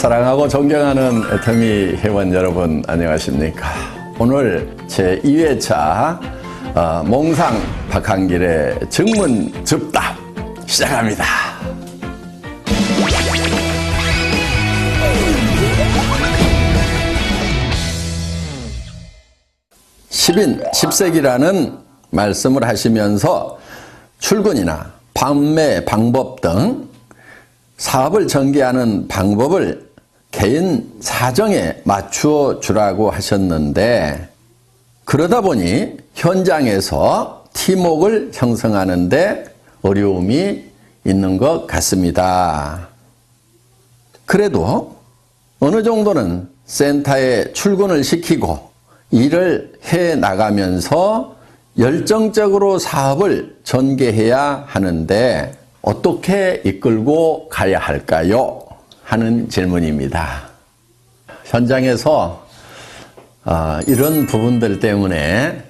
사랑하고 존경하는 애터미 회원 여러분 안녕하십니까. 오늘 제2회차 몽상 박한길의 증문즉답 시작합니다. 10인 10색이라는 말씀을 하시면서 출근이나 판매 방법 등 사업을 전개하는 방법을 개인 사정에 맞추어 주라고 하셨는데, 그러다 보니 현장에서 팀워크를 형성하는 데 어려움이 있는 것 같습니다. 그래도 어느 정도는 센터에 출근을 시키고 일을 해 나가면서 열정적으로 사업을 전개해야 하는데 어떻게 이끌고 가야 할까요? 하는 질문입니다. 현장에서 이런 부분들 때문에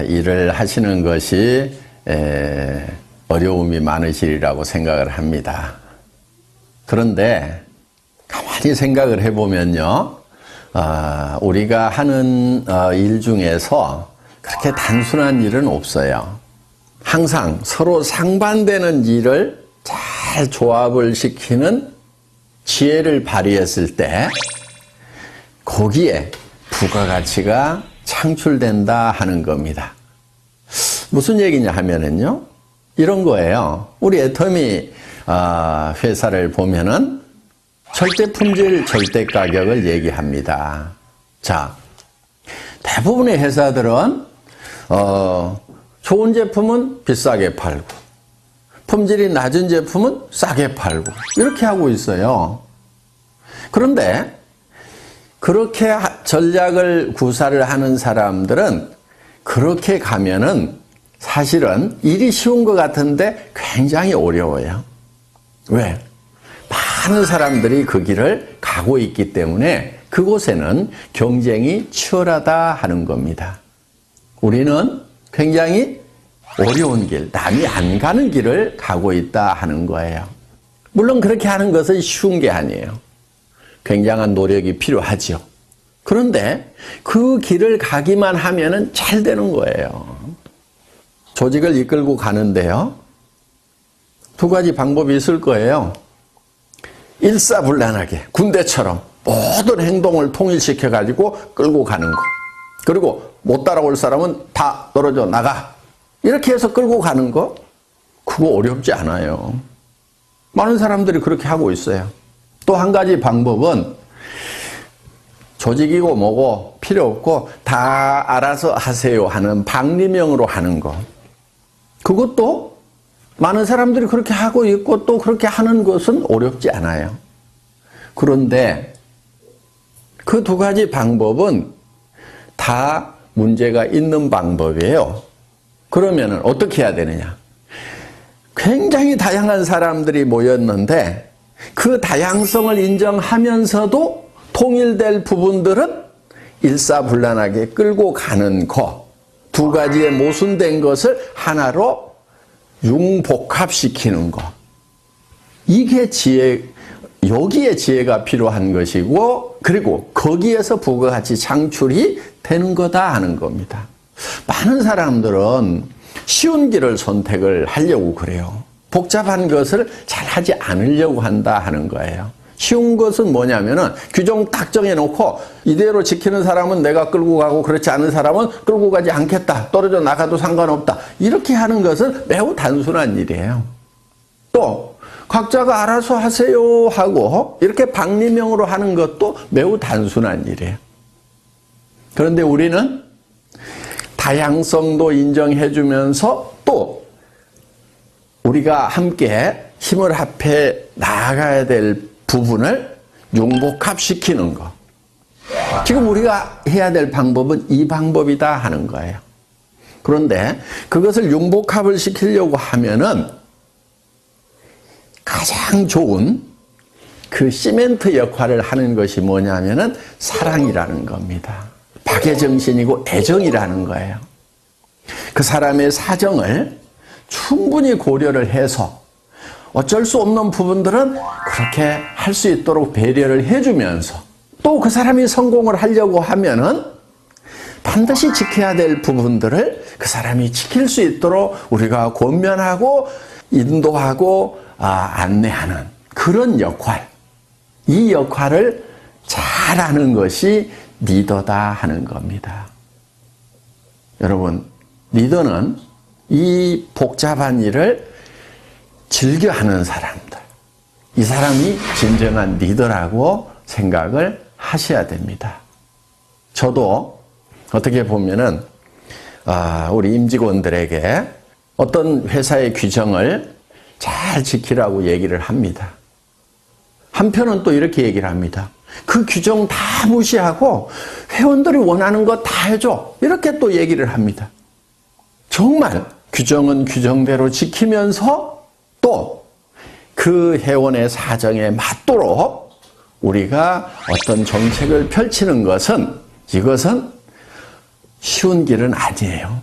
일을 하시는 것이 어려움이 많으시리라고 생각을 합니다. 그런데 가만히 생각을 해보면요, 우리가 하는 일 중에서 그렇게 단순한 일은 없어요. 항상 서로 상반되는 일을 잘 조합을 시키는 지혜를 발휘했을 때 거기에 부가가치가 창출된다 하는 겁니다. 무슨 얘기냐 하면은요, 이런 거예요. 우리 애터미 회사를 보면은 절대 품질, 절대 가격을 얘기합니다. 자, 대부분의 회사들은 좋은 제품은 비싸게 팔고 품질이 낮은 제품은 싸게 팔고 이렇게 하고 있어요. 그런데 그렇게 전략을 구사를 하는 사람들은 그렇게 가면은 사실은 일이 쉬운 것 같은데 굉장히 어려워요. 왜? 많은 사람들이 그 길을 가고 있기 때문에 그곳에는 경쟁이 치열하다 하는 겁니다. 우리는 굉장히 어려운 길, 남이 안 가는 길을 가고 있다 하는 거예요. 물론 그렇게 하는 것은 쉬운 게 아니에요. 굉장한 노력이 필요하죠. 그런데 그 길을 가기만 하면은 잘 되는 거예요. 조직을 이끌고 가는데요, 두 가지 방법이 있을 거예요. 일사불란하게 군대처럼 모든 행동을 통일시켜가지고 끌고 가는 거. 그리고 못 따라올 사람은 다 떨어져 나가. 이렇게 해서 끌고 가는 거, 그거 어렵지 않아요. 많은 사람들이 그렇게 하고 있어요. 또 한 가지 방법은 조직이고 뭐고 필요 없고 다 알아서 하세요 하는 방리명으로 하는 거. 그것도 많은 사람들이 그렇게 하고 있고 또 그렇게 하는 것은 어렵지 않아요. 그런데 그 두 가지 방법은 다 문제가 있는 방법이에요. 그러면 어떻게 해야 되느냐? 굉장히 다양한 사람들이 모였는데 그 다양성을 인정하면서도 통일될 부분들은 일사불란하게 끌고 가는 거, 두 가지의 모순된 것을 하나로 융복합시키는 거. 이게 여기에 지혜가 필요한 것이고, 그리고 거기에서 부가가치 창출이 되는 거다 하는 겁니다. 많은 사람들은 쉬운 길을 선택을 하려고 그래요. 복잡한 것을 잘 하지 않으려고 한다 하는 거예요. 쉬운 것은 뭐냐면은 규정 딱 정해놓고 이대로 지키는 사람은 내가 끌고 가고 그렇지 않은 사람은 끌고 가지 않겠다. 떨어져 나가도 상관없다. 이렇게 하는 것은 매우 단순한 일이에요. 또 각자가 알아서 하세요 하고 이렇게 방리명으로 하는 것도 매우 단순한 일이에요. 그런데 우리는 다양성도 인정해주면서 또 우리가 함께 힘을 합해 나아가야 될 부분을 융복합시키는 거. 지금 우리가 해야 될 방법은 이 방법이다 하는 거예요. 그런데 그것을 융복합을 시키려고 하면은 가장 좋은 그 시멘트 역할을 하는 것이 뭐냐면은 사랑이라는 겁니다. 박애정신이고 애정이라는 거예요. 그 사람의 사정을 충분히 고려를 해서 어쩔 수 없는 부분들은 그렇게 할 수 있도록 배려를 해주면서 또 그 사람이 성공을 하려고 하면은 반드시 지켜야 될 부분들을 그 사람이 지킬 수 있도록 우리가 권면하고 인도하고 안내하는 그런 역할, 이 역할을 잘하는 것이 리더다 하는 겁니다. 여러분, 리더는 이 복잡한 일을 즐겨하는 사람들, 이 사람이 진정한 리더라고 생각을 하셔야 됩니다. 저도 어떻게 보면은 우리 임직원들에게 어떤 회사의 규정을 잘 지키라고 얘기를 합니다. 한편은 또 이렇게 얘기를 합니다. 그 규정 다 무시하고 회원들이 원하는 거 다 해줘. 이렇게 또 얘기를 합니다. 정말 규정은 규정대로 지키면서 또 그 회원의 사정에 맞도록 우리가 어떤 정책을 펼치는 것은 이것은 쉬운 길은 아니에요.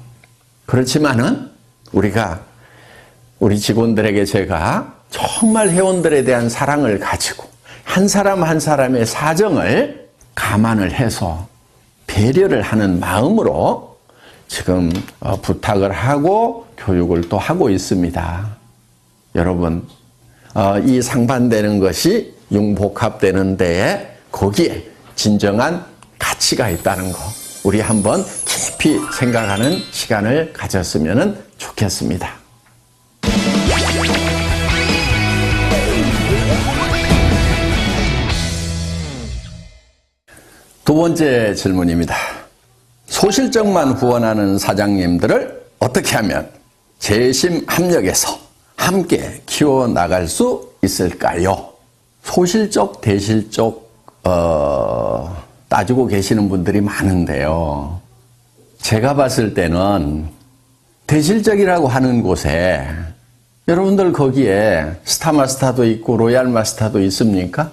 그렇지만은 우리 직원들에게 제가 정말 회원들에 대한 사랑을 가지고 한 사람 한 사람의 사정을 감안을 해서 배려를 하는 마음으로 지금 부탁을 하고 교육을 또 하고 있습니다. 여러분, 이 상반되는 것이 융복합되는 데에 거기에 진정한 가치가 있다는 거 우리 한번 깊이 생각하는 시간을 가졌으면 좋겠습니다. 두 번째 질문입니다. 소실적만 후원하는 사장님들을 어떻게 하면 재심 합력해서 함께 키워나갈 수 있을까요? 소실적, 대실적 따지고 계시는 분들이 많은데요. 제가 봤을 때는 대실적이라고 하는 곳에 여러분들 거기에 스타마스터도 있고 로얄마스터도 있습니까?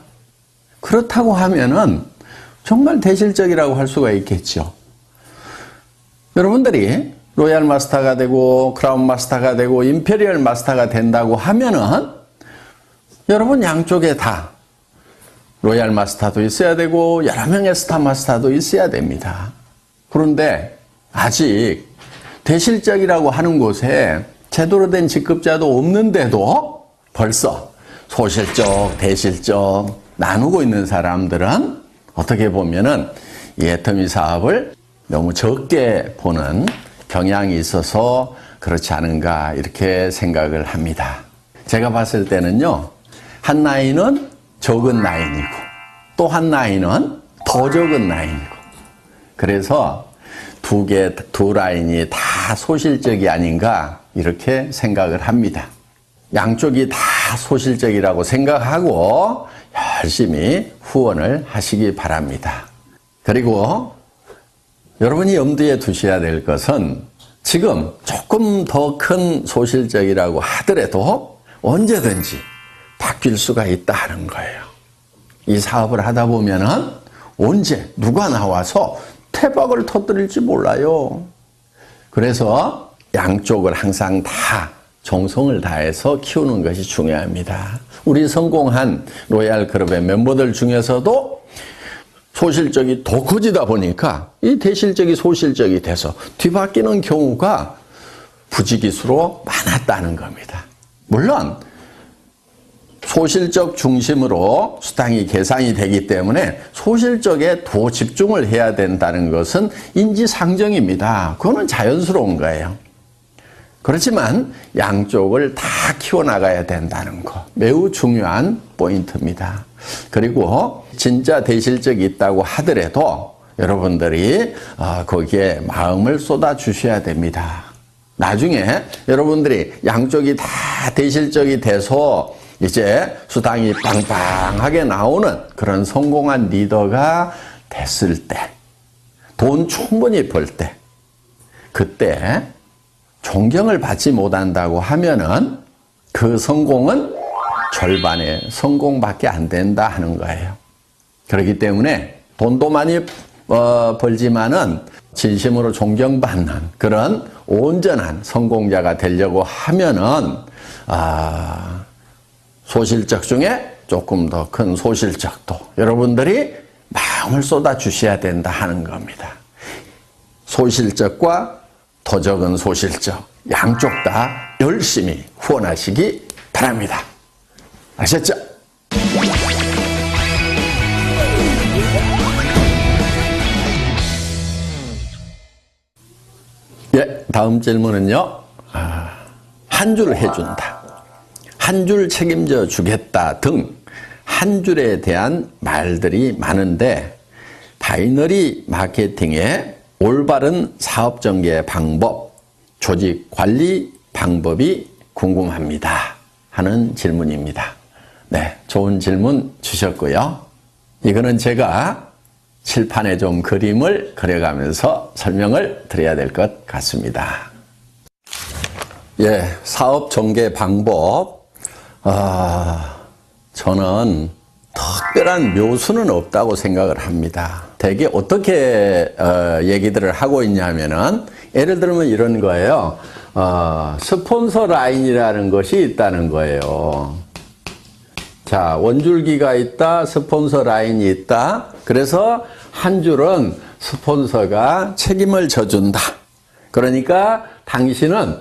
그렇다고 하면은 정말 대실적이라고 할 수가 있겠죠. 여러분들이 로얄 마스터가 되고 크라운 마스터가 되고 임페리얼 마스터가 된다고 하면은 여러분 양쪽에 다 로얄 마스터도 있어야 되고 여러 명의 스타 마스터도 있어야 됩니다. 그런데 아직 대실적이라고 하는 곳에 제대로 된 직급자도 없는데도 벌써 소실적, 대실적 나누고 있는 사람들은 어떻게 보면은 이 애터미 사업을 너무 적게 보는 경향이 있어서 그렇지 않은가 이렇게 생각을 합니다. 제가 봤을 때는요, 한 라인은 적은 라인이고 또 한 라인은 더 적은 라인이고 그래서 두 라인이 다 소실적이 아닌가 이렇게 생각을 합니다. 양쪽이 다 소실적이라고 생각하고 열심히 후원을 하시기 바랍니다. 그리고 여러분이 염두에 두셔야 될 것은 지금 조금 더 큰 소실적이라고 하더라도 언제든지 바뀔 수가 있다는 거예요. 이 사업을 하다 보면은 언제 누가 나와서 태박을 터뜨릴지 몰라요. 그래서 양쪽을 항상 다 정성을 다해서 키우는 것이 중요합니다. 우리 성공한 로얄 그룹의 멤버들 중에서도 소실적이 더 커지다 보니까 이 대실적이 소실적이 돼서 뒤바뀌는 경우가 부지기수로 많았다는 겁니다. 물론 소실적 중심으로 수당이 계산이 되기 때문에 소실적에 더 집중을 해야 된다는 것은 인지상정입니다. 그거는 자연스러운 거예요. 그렇지만 양쪽을 다 키워나가야 된다는 거 매우 중요한 포인트입니다. 그리고 진짜 대실적이 있다고 하더라도 여러분들이 거기에 마음을 쏟아주셔야 됩니다. 나중에 여러분들이 양쪽이 다 대실적이 돼서 이제 수당이 빵빵하게 나오는 그런 성공한 리더가 됐을 때, 돈 충분히 벌 때, 그때 존경을 받지 못한다고 하면은 그 성공은 절반의 성공밖에 안 된다 하는 거예요. 그렇기 때문에 돈도 많이 벌지만은 진심으로 존경받는 그런 온전한 성공자가 되려고 하면은 소실적 중에 조금 더 큰 소실적도 여러분들이 마음을 쏟아 주셔야 된다 하는 겁니다. 소실적과 더 적은 소실적 양쪽 다 열심히 후원하시기 바랍니다. 아셨죠? 예, 다음 질문은요. 한 줄 해준다, 한 줄 책임져 주겠다 등 한 줄에 대한 말들이 많은데 바이너리 마케팅의 올바른 사업 전개 방법, 조직 관리 방법이 궁금합니다 하는 질문입니다. 네, 좋은 질문 주셨고요. 이거는 제가 칠판에 좀 그림을 그려가면서 설명을 드려야 될 것 같습니다. 예, 사업 전개 방법. 저는 특별한 묘수는 없다고 생각을 합니다. 대개 어떻게 얘기들을 하고 있냐면은 예를 들면 이런 거예요. 스폰서 라인이라는 것이 있다는 거예요. 자, 원줄기가 있다, 스폰서 라인이 있다. 그래서 한 줄은 스폰서가 책임을 져준다. 그러니까 당신은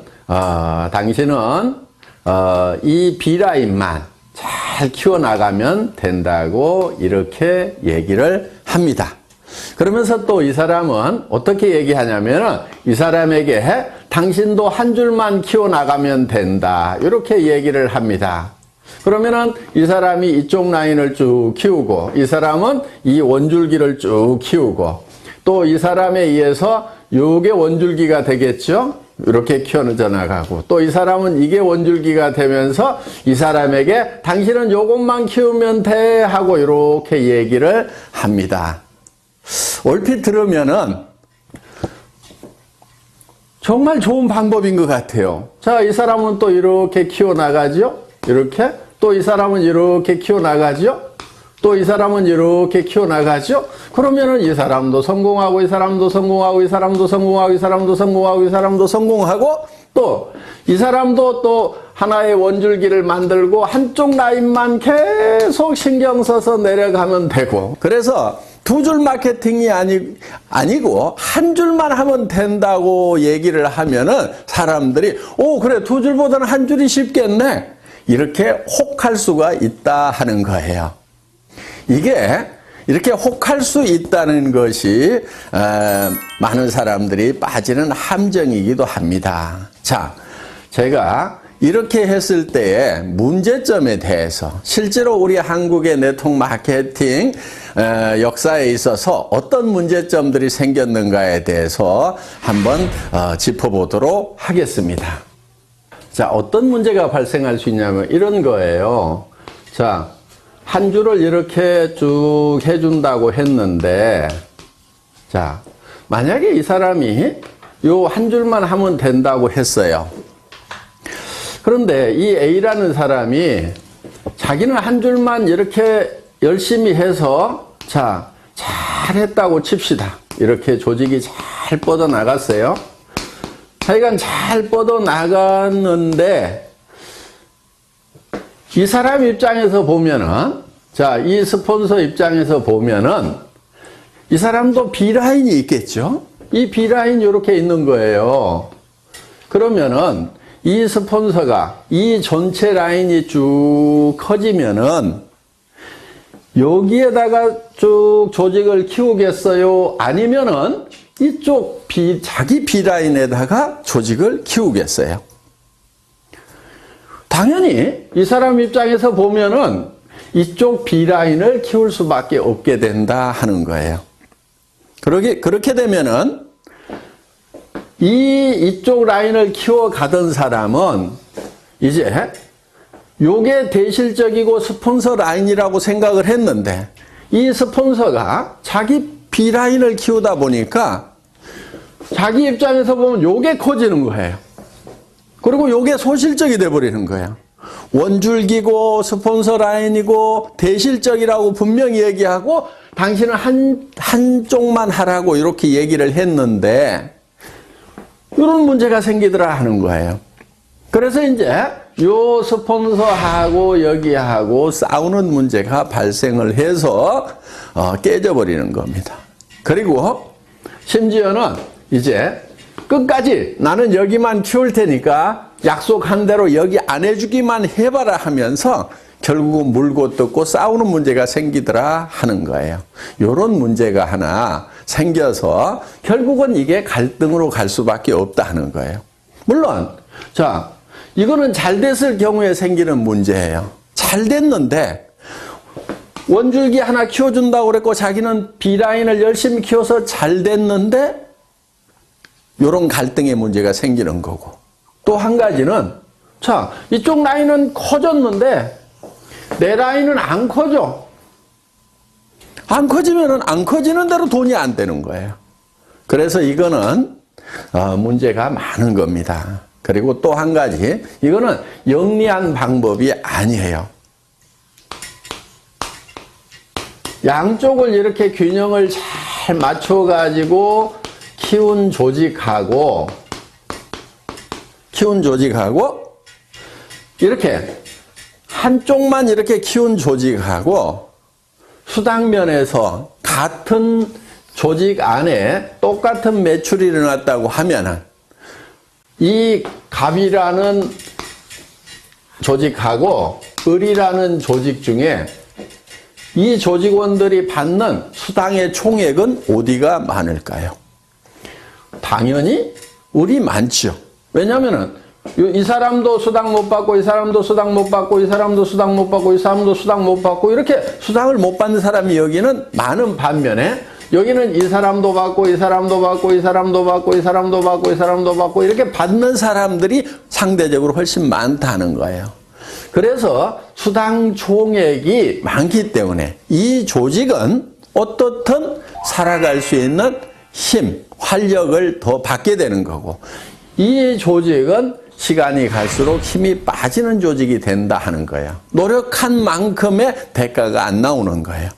이 B라인만 잘 키워나가면 된다고 이렇게 얘기를 합니다. 그러면서 또 이 사람은 어떻게 얘기하냐면 이 사람에게 당신도 한 줄만 키워나가면 된다 이렇게 얘기를 합니다. 그러면은 이 사람이 이쪽 라인을 쭉 키우고 이 사람은 이 원줄기를 쭉 키우고 또 이 사람에 의해서 요게 원줄기가 되겠죠. 이렇게 키워져 나가고 또 이 사람은 이게 원줄기가 되면서 이 사람에게 당신은 요것만 키우면 돼 하고 이렇게 얘기를 합니다. 얼핏 들으면은 정말 좋은 방법인 것 같아요. 자, 이 사람은 또 이렇게 키워나가죠. 이렇게 또 이 사람은 이렇게 키워나가죠. 또 이 사람은 이렇게 키워나가죠. 그러면은 이 사람도 성공하고 이 사람도 성공하고 이 사람도 성공하고 이 사람도 성공하고 이 사람도 성공하고 또 이 사람도 또 하나의 원줄기를 만들고 한쪽 라인만 계속 신경 써서 내려가면 되고 그래서 두 줄 마케팅이 아니고 한 줄만 하면 된다고 얘기를 하면은 사람들이 그래 두 줄보다는 한 줄이 쉽겠네 이렇게 혹할 수가 있다 하는 거예요. 이게 이렇게 혹할 수 있다는 것이 많은 사람들이 빠지는 함정이기도 합니다. 자, 제가 이렇게 했을 때의 문제점에 대해서 실제로 우리 한국의 네트워크 마케팅 역사에 있어서 어떤 문제점들이 생겼는가에 대해서 한번 짚어보도록 하겠습니다. 자, 어떤 문제가 발생할 수 있냐면 이런 거예요. 자, 한 줄을 이렇게 쭉 해준다고 했는데, 자, 만약에 이 사람이 요 한 줄만 하면 된다고 했어요. 그런데 이 A라는 사람이 자기는 한 줄만 이렇게 열심히 해서, 자, 잘했다고 칩시다. 이렇게 조직이 잘 뻗어나갔어요. 하여간 잘 뻗어나갔는데, 이 사람 입장에서 보면은, 자, 이 스폰서 입장에서 보면은, 이 사람도 B라인이 있겠죠? 이 B라인이 이렇게 있는 거예요. 그러면은, 이 스폰서가 이 전체 라인이 쭉 커지면은, 여기에다가 쭉 조직을 키우겠어요? 아니면은, 이쪽 자기 B라인에다가 조직을 키우겠어요? 당연히 이 사람 입장에서 보면은 이쪽 B라인을 키울 수밖에 없게 된다 하는 거예요. 그렇게 되면은 이쪽 라인을 키워가던 사람은 이제 요게 대실적이고 스폰서 라인이라고 생각을 했는데 이 스폰서가 자기 B라인을 키우다 보니까 자기 입장에서 보면 요게 커지는 거예요. 그리고 요게 소실적이 돼버리는 거예요. 원줄기고 스폰서 라인이고 대실적이라고 분명히 얘기하고 당신은 한쪽만 하라고 이렇게 얘기를 했는데 이런 문제가 생기더라 하는 거예요. 그래서 이제 요 스폰서하고 여기하고 싸우는 문제가 발생을 해서 깨져버리는 겁니다. 그리고 심지어는 이제 끝까지 나는 여기만 키울 테니까 약속한 대로 여기 안 해주기만 해봐라 하면서 결국은 물고 뜯고 싸우는 문제가 생기더라 하는 거예요. 이런 문제가 하나 생겨서 결국은 이게 갈등으로 갈 수밖에 없다 하는 거예요. 물론 자, 이거는 잘 됐을 경우에 생기는 문제예요. 잘 됐는데 원줄기 하나 키워준다고 그랬고 자기는 B라인을 열심히 키워서 잘 됐는데 이런 갈등의 문제가 생기는 거고, 또 한 가지는 자, 이쪽 라인은 커졌는데 내 라인은 안 커져. 안 커지면은 안 커지는 대로 돈이 안 되는 거예요. 그래서 이거는 문제가 많은 겁니다. 그리고 또 한 가지, 이거는 영리한 방법이 아니에요. 양쪽을 이렇게 균형을 잘 맞춰가지고 키운 조직하고 이렇게 한쪽만 이렇게 키운 조직하고 수당면에서 같은 조직 안에 똑같은 매출이 일어났다고 하면은 이 갑이라는 조직하고 을이라는 조직 중에 이 조직원들이 받는 수당의 총액은 어디가 많을까요? 당연히 을이 많죠. 왜냐면은 이 사람도 수당 못 받고 이 사람도 수당 못 받고 이 사람도 수당 못 받고 이 사람도 수당 못 받고 이렇게 수당을 못 받는 사람이 여기는 많은 반면에 여기는 이 사람도 받고 이 사람도 받고 이 사람도 받고 이 사람도 받고 이 사람도 받고 이렇게 받는 사람들이 상대적으로 훨씬 많다는 거예요. 그래서 수당 총액이 많기 때문에 이 조직은 어떻든 살아갈 수 있는 힘, 활력을 더 받게 되는 거고, 이 조직은 시간이 갈수록 힘이 빠지는 조직이 된다 하는 거예요. 노력한 만큼의 대가가 안 나오는 거예요.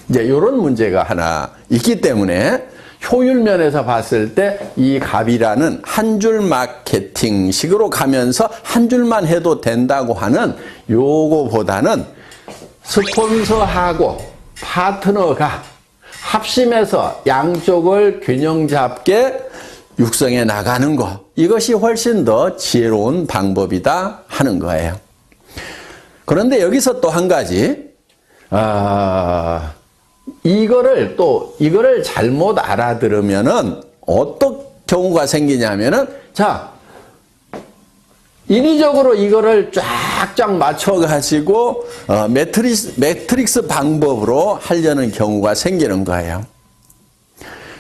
이제 이런 문제가 하나 있기 때문에 효율 면에서 봤을 때 이 갑이라는 한 줄 마케팅식으로 가면서 한 줄만 해도 된다고 하는 요거보다는 스폰서하고 파트너가 합심해서 양쪽을 균형 잡게 육성해 나가는 것, 이것이 훨씬 더 지혜로운 방법이다 하는 거예요. 그런데 여기서 또 한 가지, 이거를 잘못 알아들으면은 어떤 경우가 생기냐면은, 자, 인위적으로 이거를 쫙쫙 맞춰가지고 매트릭스 방법으로 하려는 경우가 생기는 거예요.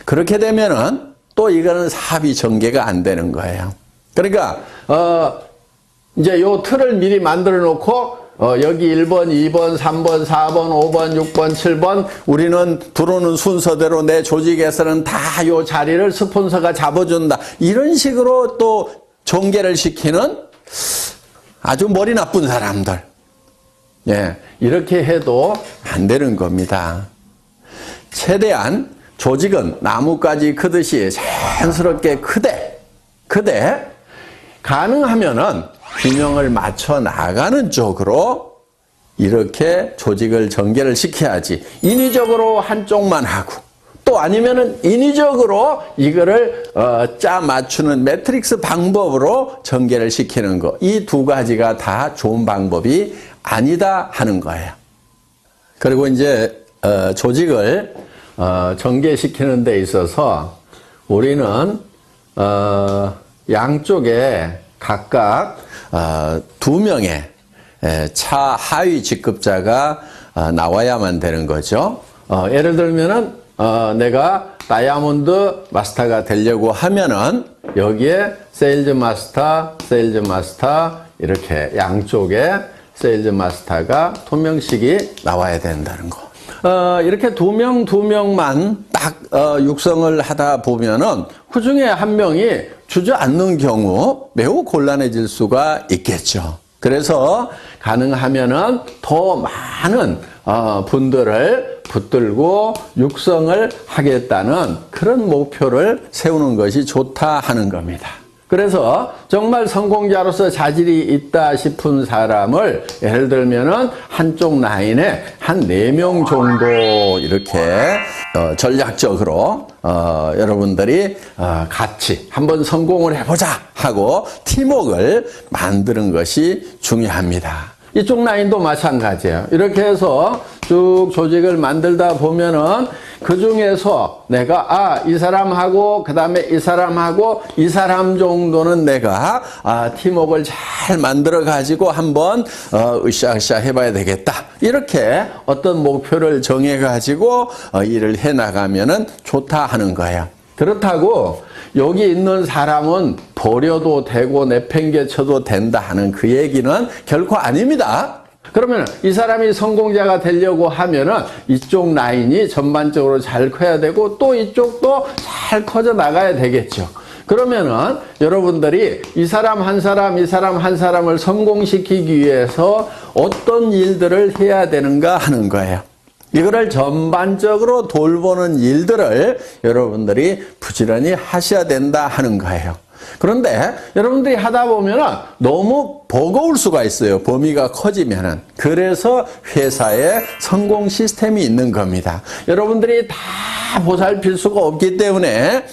그렇게 되면은 또 이거는 사업이 전개가 안 되는 거예요. 그러니까 이제 요 틀을 미리 만들어 놓고 여기 1번, 2번, 3번, 4번, 5번, 6번, 7번 우리는 들어오는 순서대로 내 조직에서는 다 요 자리를 스폰서가 잡아준다. 이런 식으로 또 전개를 시키는 아주 머리 나쁜 사람들. 예, 이렇게 해도 안 되는 겁니다. 최대한 조직은 나뭇가지 크듯이 자연스럽게 크되 가능하면은 균형을 맞춰 나가는 쪽으로 이렇게 조직을 전개를 시켜야지, 인위적으로 한쪽만 하고 또 아니면은 인위적으로 이거를 짜 맞추는 매트릭스 방법으로 전개를 시키는 거, 이 두 가지가 다 좋은 방법이 아니다 하는 거예요. 그리고 이제 조직을 전개시키는 데 있어서 우리는 양쪽에 각각 2명의 차하위 직급자가 나와야만 되는 거죠. 예를 들면은 내가 다이아몬드 마스터가 되려고 하면은 여기에 세일즈 마스터 이렇게 양쪽에 세일즈 마스터가 2명씩이 나와야 된다는 거. 이렇게 2명만 딱 육성을 하다 보면은 그 중에 한 명이 주저앉는 경우 매우 곤란해질 수가 있겠죠. 그래서 가능하면은 더 많은 분들을 붙들고 육성을 하겠다는 그런 목표를 세우는 것이 좋다 하는 겁니다. 그래서 정말 성공자로서 자질이 있다 싶은 사람을 예를 들면은 한쪽 라인에 한 4명 정도 이렇게 전략적으로 여러분들이 같이 한번 성공을 해보자 하고 팀워크를 만드는 것이 중요합니다. 이쪽 라인도 마찬가지예요. 이렇게 해서 쭉 조직을 만들다 보면은 그 중에서 내가 이 사람하고 그 다음에 이 사람하고 이 사람 정도는 내가 팀워크를 잘 만들어 가지고 한번 으쌰으쌰 해봐야 되겠다. 이렇게 어떤 목표를 정해 가지고 일을 해 나가면은 좋다 하는 거예요. 그렇다고 여기 있는 사람은 버려도 되고 내팽개쳐도 된다 하는 그 얘기는 결코 아닙니다. 그러면 이 사람이 성공자가 되려고 하면은 이쪽 라인이 전반적으로 잘 커야 되고 또 이쪽도 잘 커져 나가야 되겠죠. 그러면은 여러분들이 이 사람 한 사람, 이 사람 한 사람을 성공시키기 위해서 어떤 일들을 해야 되는가 하는 거예요. 이거를 전반적으로 돌보는 일들을 여러분들이 부지런히 하셔야 된다 하는 거예요. 그런데 여러분들이 하다 보면 너무 버거울 수가 있어요. 범위가 커지면은. 그래서 회사에 성공 시스템이 있는 겁니다. 여러분들이 다 보살필 수가 없기 때문에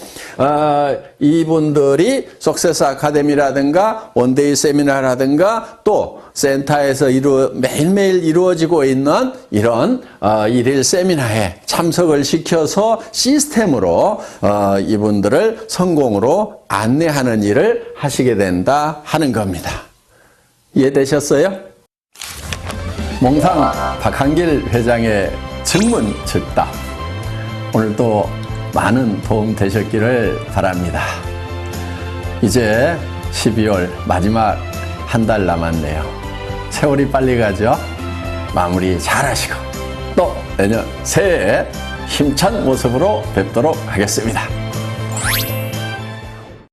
이분들이 석세스 아카데미라든가 원데이 세미나라든가 또 센터에서 매일매일 이루어지고 있는 이런 일일 세미나에 참석을 시켜서 시스템으로 이분들을 성공으로 안내하는 일을 하시게 된다 하는 겁니다. 이해되셨어요? 몽상 박한길 회장의 증문 즉답. 오늘도 많은 도움 되셨기를 바랍니다. 이제 12월 마지막 한 달 남았네요. 세월이 빨리 가죠? 마무리 잘 하시고 또 내년 새해에 힘찬 모습으로 뵙도록 하겠습니다.